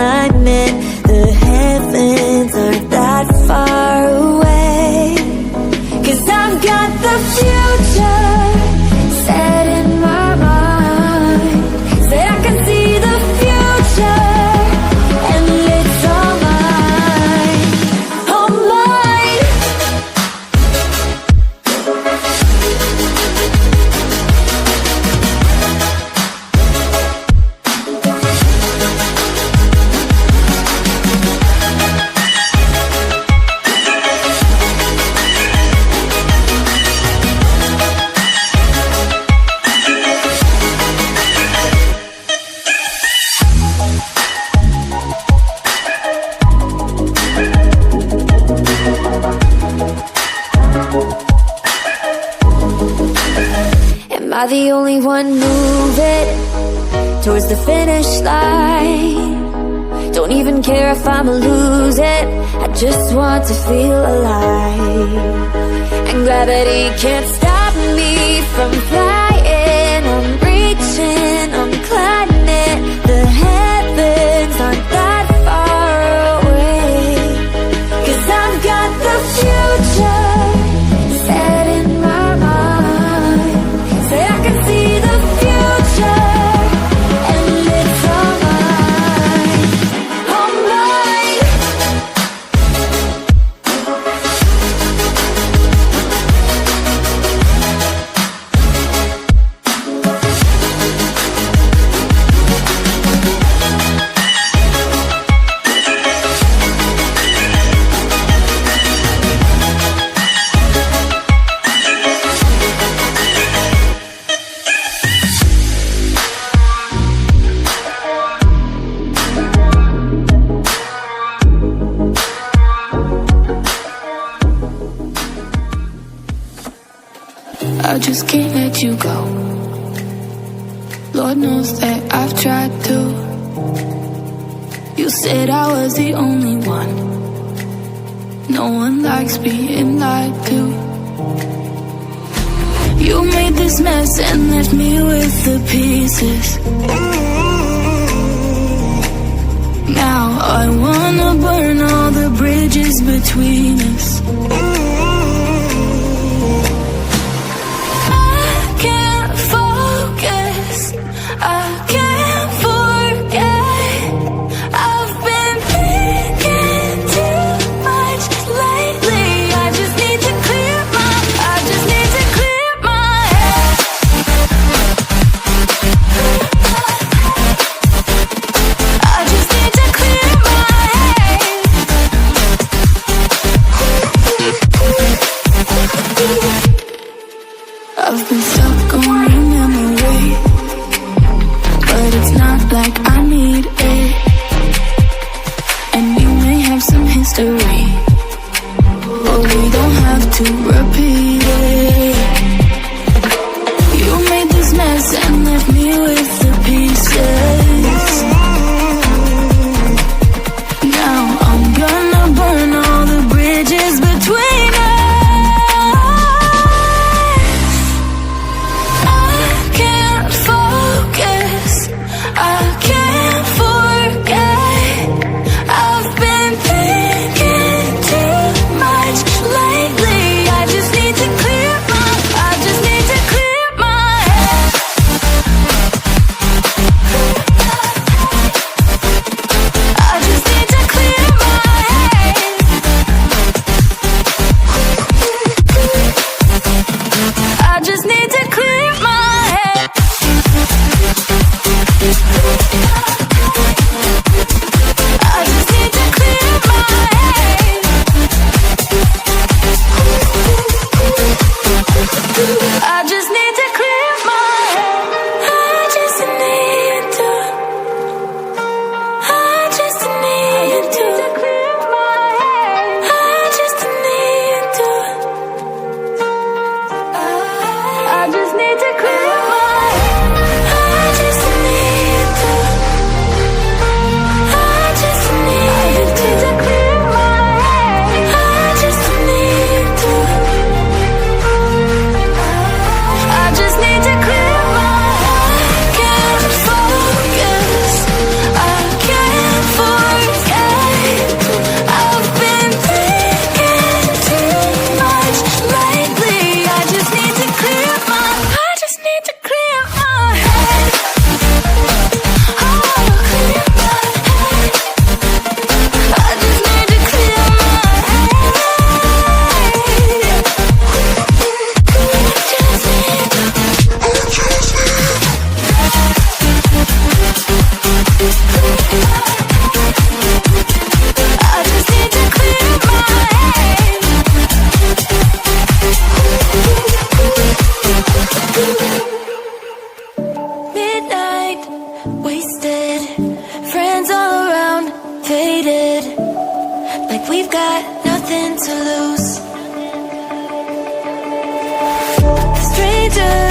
climate. The heavens aren't that far away. 'Cause I've got the future set in my mind. Say I can see the future, and it's all mine, all mine. Am I the only one moving towards the finish line? Don't even care if I'ma lose it, I just want to feel alive. And gravity can't stop me from flying. I'm reaching, I'm climbing. The heavens aren't that far away. 'Cause I've got the future set in my mind. Say I can see the future, and it's all mine, all mine. I just can't let you go. Lord knows that I've tried to. You said I was the only one. No one likes being lied to. You made this mess and left me with the pieces. Now I wanna burn all the bridges between us. I can't forget. I've been thinking too much lately. I just need to clear my head. I just need to clear my head. I've been stuck on your memory, but it's not like I need it. And we may have some history, but we don't have to repeat it. You made this mess and left me with the pieces. Now I'm gonna burn all the bridges between us. I can't focus, I can't forget. I've been thinking too much lately. I just need we've got nothing to lose. Strangers